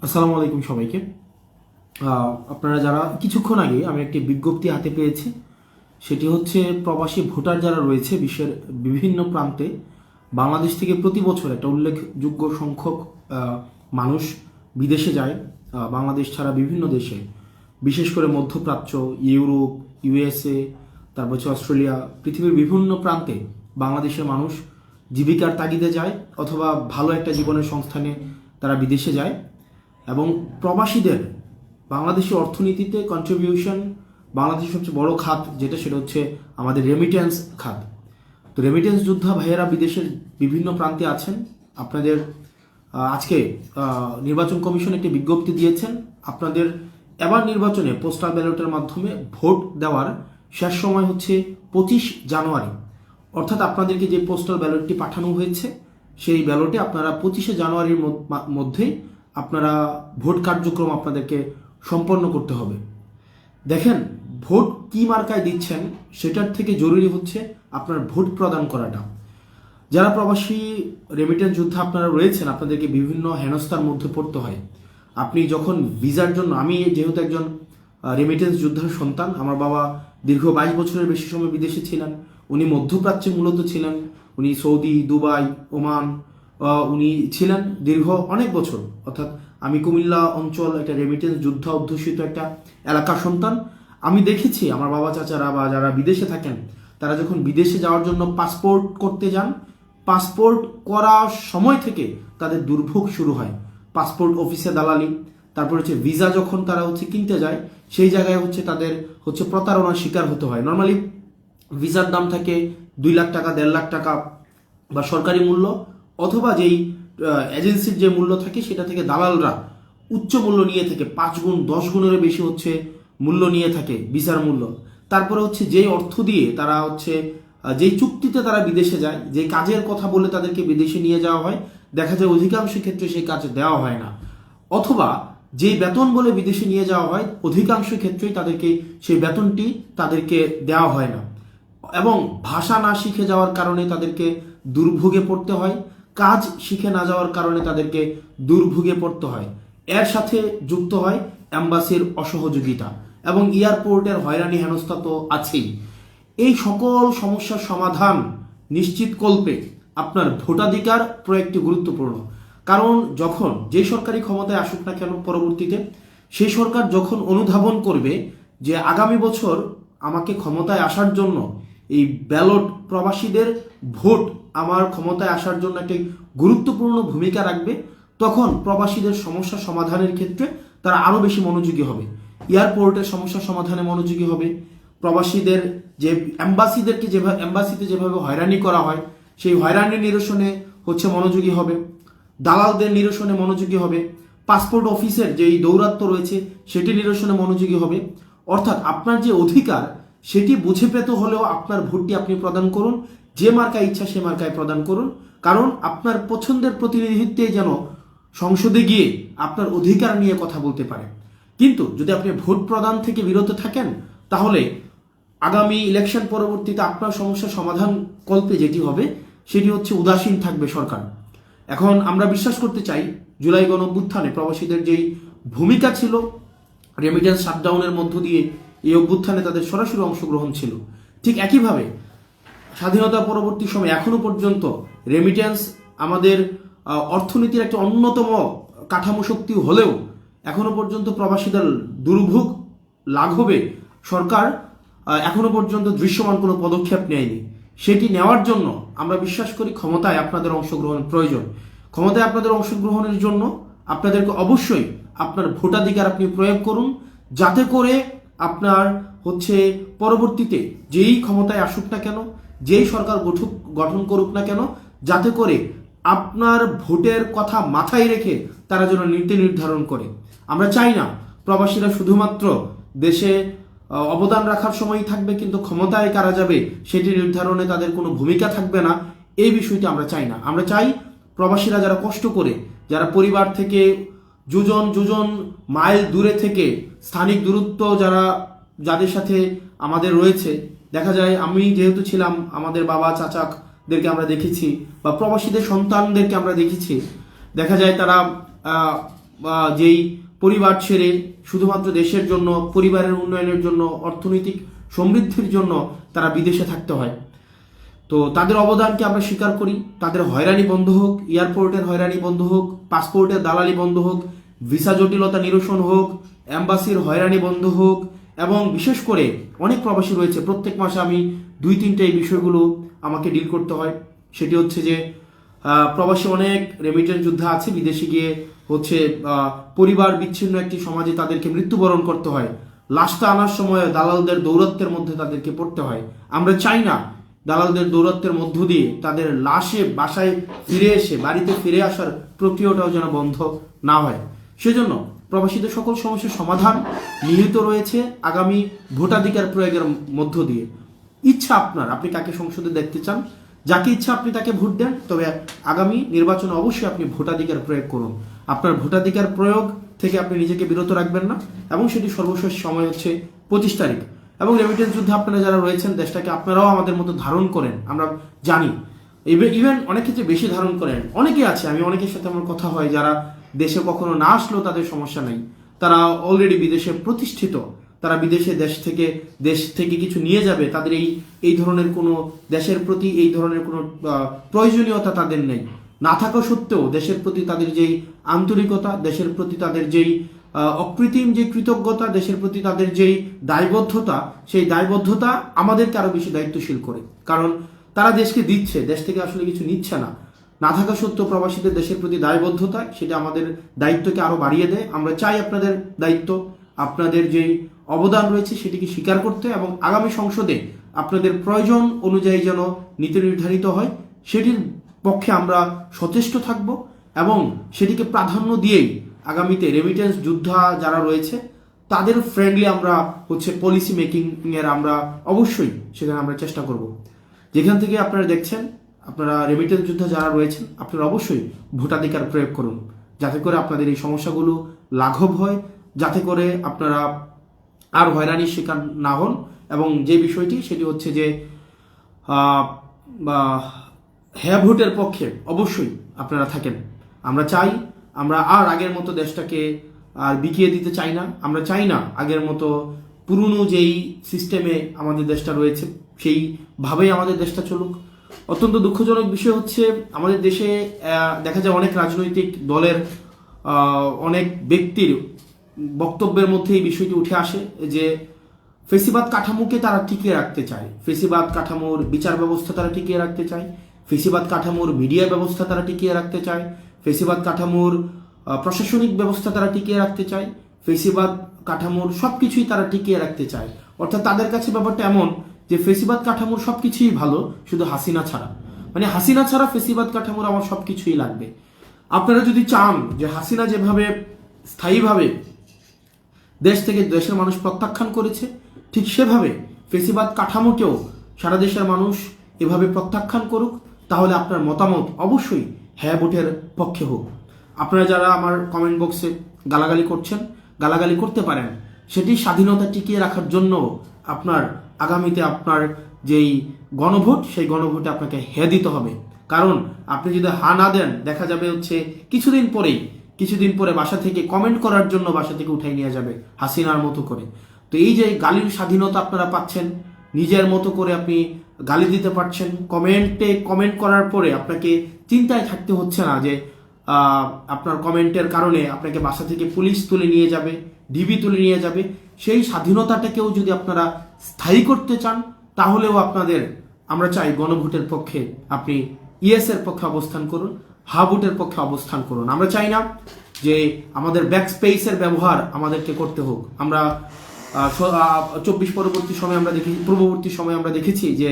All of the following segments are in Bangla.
আসসালামু আলাইকুম সবাইকে। আপনারা যারা কিছুক্ষণ আগে আমি একটি বিজ্ঞপ্তি হাতে পেয়েছি, সেটি হচ্ছে প্রবাসী ভোটার যারা রয়েছে বিশ্বের বিভিন্ন প্রান্তে, বাংলাদেশ থেকে প্রতি বছর একটা উল্লেখযোগ্য সংখ্যক মানুষ বিদেশে যায়। বাংলাদেশ ছাড়া বিভিন্ন দেশে, বিশেষ করে মধ্যপ্রাচ্য, ইউরোপ, ইউএসএ, তারপর হচ্ছে অস্ট্রেলিয়া, পৃথিবীর বিভিন্ন প্রান্তে বাংলাদেশের মানুষ জীবিকার তাগিদে যায় অথবা ভালো একটা জীবনের সংস্থানে তারা বিদেশে যায়। এবং প্রবাসীদের বাংলাদেশের অর্থনীতিতে কন্ট্রিবিউশন, বাংলাদেশের সবচেয়ে বড় খাত যেটা, সেটা হচ্ছে আমাদের রেমিটেন্স খাত। তো রেমিটেন্স যোদ্ধা ভাইয়েরা বিদেশের বিভিন্ন প্রান্তে আছেন। আপনাদের আজকে নির্বাচন কমিশন একটি বিজ্ঞপ্তি দিয়েছেন, আপনাদের এবার নির্বাচনে পোস্টাল ব্যালটের মাধ্যমে ভোট দেওয়ার শেষ সময় হচ্ছে 25 জানুয়ারি। অর্থাৎ আপনাদেরকে যে পোস্টাল ব্যালটটি পাঠানো হয়েছে, সেই ব্যালটে আপনারা 25 জানুয়ারির মধ্যেই আপনারা ভোট কার্যক্রম আপনাদেরকে সম্পন্ন করতে হবে। দেখেন, ভোট কি মার্কায় দিচ্ছেন সেটার থেকে জরুরি হচ্ছে আপনার ভোট প্রদান করাটা। যারা প্রবাসী রেমিটেন্স যোদ্ধা আপনারা রয়েছেন, আপনাদেরকে বিভিন্ন হেনস্থার মধ্যে পড়তে হয়। আপনি যখন ভিসার জন্য, আমি যেহেতু একজন রেমিটেন্স যোদ্ধার সন্তান, আমার বাবা দীর্ঘ 22 বছরের বেশি সময় বিদেশে ছিলেন। উনি মধ্যপ্রাচ্যে মূলত ছিলেন, উনি সৌদি, দুবাই, ওমান উনি ছিলেন দীর্ঘ অনেক বছর। অর্থাৎ আমি কুমিল্লা অঞ্চল একটা রেমিটেন্স যোদ্ধা অধ্যুষিত একটা এলাকার সন্তান। আমি দেখেছি আমার বাবা চাচারা বা যারা বিদেশে থাকেন, তারা যখন বিদেশে যাওয়ার জন্য পাসপোর্ট করতে যান, পাসপোর্ট করার সময় থেকে তাদের দুর্ভোগ শুরু হয়। পাসপোর্ট অফিসে দালালি, তারপর হচ্ছে ভিসা যখন তারা কিনতে যায়, সেই জায়গায় তাদের প্রতারণার শিকার হতে হয়। নর্মালি ভিসার দাম থাকে 2 লাখ টাকা, 1.5 লাখ টাকা বা সরকারি মূল্য, অথবা যেই এজেন্সির যে মূল্য থাকে সেটা থেকে দালালরা উচ্চ মূল্য নিয়ে থাকে, 5 গুণ 10 গুণেরও বেশি মূল্য নিয়ে থাকে ভিসার মূল্য। তারপরে যেই অর্থ দিয়ে তারা যেই চুক্তিতে তারা বিদেশে যায়, যে কাজের কথা বলে তাদেরকে বিদেশে নিয়ে যাওয়া হয়, দেখা যায় অধিকাংশ ক্ষেত্রে সেই কাজ দেওয়া হয় না। অথবা যেই বেতন বলে বিদেশে নিয়ে যাওয়া হয়, অধিকাংশ ক্ষেত্রেই তাদেরকে সেই বেতনটি তাদেরকে দেওয়া হয় না। এবং ভাষা না শিখে যাওয়ার কারণে তাদেরকে দুর্ভোগে পড়তে হয়, কাজ শিখে না যাওয়ার কারণে তাদেরকে দুর্ভোগে পড়তে হয়। এর সাথে যুক্ত হয় এম্বাসির অসহযোগিতা এবং এয়ারপোর্টের হয়রানি হেনস্থা তো আছেই। এই সকল সমস্যার সমাধান নিশ্চিত কল্পে আপনার ভোটাধিকার প্রয়োগটি গুরুত্বপূর্ণ। কারণ যখন যে সরকারি ক্ষমতায় আসুক না কেন পরবর্তীতে, সেই সরকার যখন অনুধাবন করবে যে আগামী বছর আমাকে ক্ষমতায় আসার জন্য এই ব্যালট, প্রবাসীদের ভোট আমার ক্ষমতায় আসার জন্য একটি গুরুত্বপূর্ণ ভূমিকা রাখবে, তখন প্রবাসীদের সমস্যা সমাধানের ক্ষেত্রে তারা আরও বেশি মনোযোগী হবে। এয়ারপোর্টের সমস্যা সমাধানে মনোযোগী হবে, প্রবাসীদের যে এম্বাসিদেরকে এম্বাসিতে যেভাবে হয়রানি করা হয় সেই হয়রানি নিরসনে মনোযোগী হবে, দালালদের নিরসনে মনোযোগী হবে, পাসপোর্ট অফিসের যেই দৌরাত্ম্য রয়েছে সেটি নিরসনে মনোযোগী হবে। অর্থাৎ আপনার যে অধিকার সেটি বুঝে পেতে হলেও আপনার ভোটটি আপনি প্রদান করুন, যে মার্কায় ইচ্ছা সে মার্কায় প্রদান করুন। কারণ আপনার পছন্দের প্রতিনিধিত্বে যেন সংসদে গিয়ে আপনার অধিকার নিয়ে কথা বলতে পারে। কিন্তু যদি আপনি ভোট প্রদান থেকে বিরত থাকেন, তাহলে আগামী ইলেকশন পরবর্তীতে আপনার সমস্যার সমাধান কল্পে যেটি হবে সেটি উদাসীন থাকবে সরকার। এখন আমরা বিশ্বাস করতে চাই, জুলাই গণঅভ্যুত্থানে প্রবাসীদের যেই ভূমিকা ছিল, রেমিটেন্স শাটডাউনের মধ্য দিয়ে এই অভ্যুত্থানে তাদের সরাসরি অংশগ্রহণ ছিল, ঠিক একইভাবে স্বাধীনতা পরবর্তী সময় এখনো পর্যন্ত রেমিটেন্স আমাদের অর্থনীতির একটা অন্যতম কাঠামো শক্তি হলেও এখনো পর্যন্ত প্রবাসীদের দুর্ভোগ লাঘবে সরকার এখনো পর্যন্ত দৃশ্যমান কোনো পদক্ষেপ নেয়নি। সেটি নেওয়ার জন্য আমরা বিশ্বাস করি ক্ষমতায় আপনাদের অংশগ্রহণ প্রয়োজন। ক্ষমতায় আপনাদের অংশগ্রহণের জন্য আপনাদেরকে অবশ্যই আপনার ভোটাধিকার আপনি প্রয়োগ করুন, যাতে করে আপনার পরবর্তীতে যেই ক্ষমতায় আসুক না কেন, যেই সরকার গঠন করুক না কেন, যাতে করে আপনার ভোটের কথা মাথায় রেখে তারা যেন নীতি নির্ধারণ করে। আমরা চাই না প্রবাসীরা শুধুমাত্র দেশে অবদান রাখার সময়ই থাকবে, কিন্তু ক্ষমতায় কারা যাবে সেটি নির্ধারণে তাদের কোনো ভূমিকা থাকবে না। এই বিষয়টি আমরা চাই না। আমরা চাই প্রবাসীরা যারা কষ্ট করে, যারা পরিবার থেকে যোজন মাইল দূরে থেকে, স্থানিক দূরত্ব যাদের সাথে আমাদের রয়েছে, দেখা যায় আমি যেহেতু ছিলাম, আমাদের বাবা চাচাদেরকে আমরা দেখেছি বা প্রবাসীদের সন্তানদেরকে আমরা দেখেছি, দেখা যায় তারা যেই পরিবার ছেড়ে শুধুমাত্র দেশের জন্য, পরিবারের উন্নয়নের জন্য, অর্থনৈতিক সমৃদ্ধির জন্য তারা বিদেশে থাকতে হয়। তো তাদের অবদানকে আমরা স্বীকার করি। তাদের হয়রানি বন্ধ হোক, এয়ারপোর্টের হয়রানি বন্ধ হোক, পাসপোর্টের দালালি বন্ধ হোক, ভিসা জটিলতা নিরসন হোক, অ্যাম্বাসির হয়রানি বন্ধ হোক, এবং বিশেষ করে অনেক প্রবাসী রয়েছে প্রত্যেক মাসে আমি 2-3টা এই বিষয়গুলো আমাকে ডিল করতে হয়। সেটি হচ্ছে যে প্রবাসী অনেক রেমিটেন্স যোদ্ধা আছে, বিদেশে গিয়ে হচ্ছে পরিবার বিচ্ছিন্ন একটি সমাজে তাদেরকে মৃত্যুবরণ করতে হয়। লাশটা আনার সময় দালালদের দৌরত্বের মধ্যে তাদেরকে পড়তে হয়। আমরা চাই না দালালদের দৌরত্বের মধ্য দিয়ে তাদের লাশে বাসায় ফিরে এসে বাড়িতে ফিরে আসার প্রক্রিয়াটাও যেন বন্ধ না হয়। সেজন্য প্রবাসীদের সকল সমস্যার সমাধান নিহিত রয়েছে আগামী ভোটাধিকার প্রয়োগের মধ্য দিয়ে। ইচ্ছা আপনার, আপনি কাকে সংসদে দেখতে চান, যাকে ইচ্ছা আপনি তাকে ভোট দেন, তবে আগামী নির্বাচনে অবশ্যই আপনি ভোটাধিকার প্রয়োগ করুন। আপনার ভোটাধিকার প্রয়োগ থেকে আপনি নিজেকে বিরত রাখবেন না, এবং সেটি সর্বশেষ সময় হচ্ছে 25 তারিখ। এবং রেমিটেন্স যুদ্ধে আপনারা যারা রয়েছেন, দেশটাকে আপনারাও আমাদের মতো ধারণ করেন, আমরা জানি। ইভেন অনেক ক্ষেত্রে বেশি ধারণ করেন। অনেকে আছে, আমি অনেকের সাথে আমার কথা হয়, যারা দেশে কখনো না আসলেও তাদের সমস্যা নেই, তারা অলরেডি বিদেশে প্রতিষ্ঠিত, তারা বিদেশে দেশ থেকে কিছু নিয়ে যাবে, তাদের এই ধরনের কোনো দেশের প্রতি এই ধরনের কোনো প্রয়োজনীয়তা তাদের নেই। না থাকা সত্ত্বেও দেশের প্রতি তাদের যেই আন্তরিকতা, দেশের প্রতি তাদের যেই অকৃত্রিম যে কৃতজ্ঞতা, দেশের প্রতি তাদের যেই দায়বদ্ধতা, সেই দায়বদ্ধতা আমাদেরকে আরো বেশি দায়িত্বশীল করে। কারণ তারা দেশকে দিচ্ছে, দেশ থেকে আসলে কিছু নিচ্ছে না। না থাকা সত্ত্বেও প্রবাসীদের দেশের প্রতি দায়বদ্ধতা, সেটা আমাদের দায়িত্বকে আরো বাড়িয়ে দেয়। আমরা চাই আপনাদের দায়িত্ব, আপনাদের যেই অবদান রয়েছে সেটিকে স্বীকার করতে, এবং আগামী সংসদে আপনাদের প্রয়োজন অনুযায়ী যেন নীতি নির্ধারিত হয়, সেটির পক্ষে আমরা সচেষ্ট থাকব, এবং সেটিকে প্রাধান্য দিয়েই আগামীতে রেমিটেন্স যোদ্ধা যারা রয়েছে তাদের ফ্রেন্ডলি আমরা হচ্ছে পলিসি মেকিং এর আমরা অবশ্যই সেখানে আমরা চেষ্টা করব। যেখান থেকে আপনারা দেখছেন, আপনারা রেমিটেন্স যোদ্ধা যারা রয়েছেন, আপনারা অবশ্যই ভোটাধিকার প্রয়োগ করুন, যাতে করে আপনাদের এই সমস্যাগুলো লাঘব হয়, যাতে করে আপনারা আর হয়রানির শিকার না হন। এবং যে বিষয়টি সেটি হচ্ছে যে হ্যাঁ ভোটের পক্ষে অবশ্যই আপনারা থাকেন। আমরা চাই, আমরা আর আগের মতো দেশটাকে আর বিকিয়ে দিতে চাই না। আমরা চাই না আগের মতো পুরনো যেই সিস্টেমে আমাদের দেশটা রয়েছে সেইভাবেই আমাদের দেশটা চলুক। অত্যন্ত দুঃখজনক বিষয় হচ্ছে, আমাদের দেশে দেখা যায় অনেক রাজনৈতিক দলের অনেক ব্যক্তির বক্তব্যের মধ্যে এই বিষয়টি উঠে আসে যে ফেসিবাদ কাঠামোকে তারা টিকিয়ে রাখতে চায়, ফেসিবাদ কাঠামোর বিচার ব্যবস্থা তারা টিকিয়ে রাখতে চায়, ফেসিবাদ কাঠামোর মিডিয়া ব্যবস্থা তারা টিকিয়ে রাখতে চায়, ফেসিবাদ কাঠামোর প্রশাসনিক ব্যবস্থা তারা টিকিয়ে রাখতে চায়, ফেসিবাদ কাঠামোর সবকিছুই তারা টিকিয়ে রাখতে চায়। অর্থাৎ তাদের কাছে ব্যাপারটা এমন যে ফেসিবাদ কাঠামোর সবকিছুই ভালো, শুধু হাসিনা ছাড়া। মানে হাসিনা ছাড়া ফেসিবাদ কাঠামোর আমার সবকিছুই লাগবে। আপনারা যদি চান যে হাসিনা যেভাবে স্থায়ীভাবে দেশ থেকে দেশের মানুষ প্রত্যাখ্যান করেছে, ঠিক সেভাবে ফেসিবাদ কাঠামোকেও সারা দেশের মানুষ এভাবে প্রত্যাখ্যান করুক, তাহলে আপনার মতামত অবশ্যই হ্যাঁ ভোটের পক্ষে হোক। আপনারা যারা আমার কমেন্ট বক্সে গালাগালি করছেন, গালাগালি করতে পারেন, সেটি স্বাধীনতা টিকিয়ে রাখার জন্য আপনার আগামীতে আপনার যেই গণভোট, সেই গণভোটে আপনাকে হ্যাঁ দিতে হবে। কারণ আপনি যদি হা না দেন, দেখা যাবে হচ্ছে কিছুদিন পরে বাসা থেকে কমেন্ট করার জন্য বাসা থেকে উঠাই নিয়ে যাবে হাসিনার মতো করে। তো এই যে গালির স্বাধীনতা আপনারা পাচ্ছেন, নিজের মতো করে আপনি গালি দিতে পারছেন, কমেন্ট করার পরে আপনাকে চিন্তায় থাকতে হচ্ছে না যে আপনার কমেন্টের কারণে আপনাকে বাসা থেকে পুলিশ তুলে নিয়ে যাবে, ডিবি তুলে নিয়ে যাবে। সেই স্বাধীনতাটাকেও যদি আপনারা স্থায়ী করতে চান, তাহলেও আপনাদের আমরা চাই গণভোটের পক্ষে আপনি ইয়েস এর পক্ষে অবস্থান করুন, হা ভোটের পক্ষে অবস্থান করুন। আমরা চাই না যে আমাদের ব্যাক স্পেসের ব্যবহার আমাদেরকে করতে হোক। আমরা 24 পূর্ববর্তী সময়ে আমরা দেখেছি যে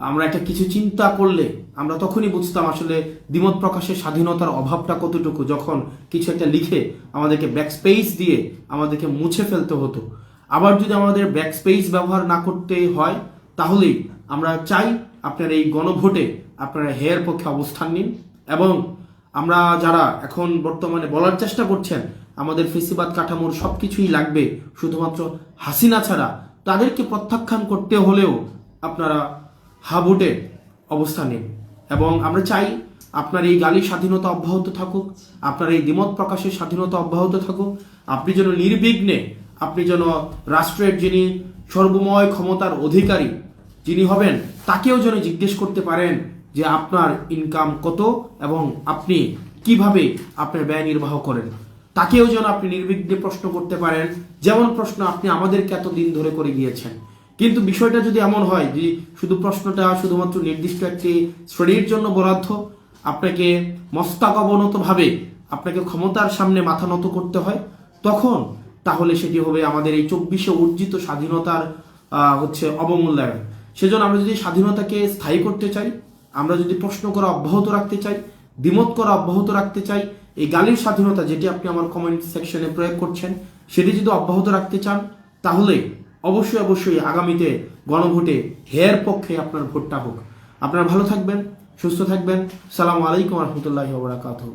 আমরা একটা কিছু চিন্তা করলে আমরা তখনই বুঝতাম আসলে দ্বিমত প্রকাশের স্বাধীনতার অভাবটা কতটুকু, যখন কিছু একটা লিখে আমাদেরকে ব্যাক স্পেস দিয়ে আমাদেরকে মুছে ফেলতে হতো। আবার যদি আমাদের ব্যাক স্পেস ব্যবহার না করতে হয়, তাহলেই আমরা চাই আপনার এই গণভোটে আপনারা হেয়ার পক্ষে অবস্থান নিন। এবং আমরা যারা এখন বর্তমানে বলার চেষ্টা করছেন আমাদের ফেসিবাদ কাঠামোর সবকিছুই লাগবে শুধুমাত্র হাসিনা ছাড়া, তাদেরকে প্রত্যাখ্যান করতে হলেও আপনারা হা ভোটে অবস্থান নিন। এবং আমরা চাই আপনার এই গালির স্বাধীনতা অব্যাহত থাকুক, আপনার এই দ্বিমত প্রকাশের স্বাধীনতা অব্যাহত থাকুক। আপনি যেন নির্বিঘ্নে, আপনি যেন রাষ্ট্রের যিনি সর্বময় ক্ষমতার অধিকারী যিনি হবেন, তাকেও যেন জিজ্ঞেস করতে পারেন যে আপনার ইনকাম কত এবং আপনি কিভাবে আপনার ব্যয় নির্বাহ করেন। তাকেও যেন আপনি নির্বিঘ্নে প্রশ্ন করতে পারেন, যেমন প্রশ্ন আপনি আমাদেরকে এতদিন ধরে করে গিয়েছেন। কিন্তু বিষয়টা যদি এমন হয় যে শুধু প্রশ্নটা শুধুমাত্র নির্দিষ্ট একটি শ্রেণীর জন্য বরাদ্দ, আপনাকে মস্তক অবনতভাবে আপনাকে ক্ষমতার সামনে মাথা নত করতে হয়, তখন তাহলে সেটি হবে আমাদের এই 24-এ অর্জিত স্বাধীনতার অবমূল্যায়ন। সেজন্য আমরা যদি স্বাধীনতাকে স্থায়ী করতে চাই, আমরা যদি প্রশ্ন করা অব্যাহত রাখতে চাই, দ্বিমত করা অব্যাহত রাখতে চাই, এই গালির স্বাধীনতা যেটি আপনি আমার কমেন্ট সেকশনে প্রয়োগ করছেন সেটি যদি অব্যাহত রাখতে চান, তাহলে অবশ্যই আগামীতে গণভোটে হের পক্ষে আপনার ভোটটা হোক। আপনারা ভালো থাকবেন, সুস্থ থাকবেন। সালামু আলাইকুম রহমতুল্লাহি ওয়া বারাকাতুহু।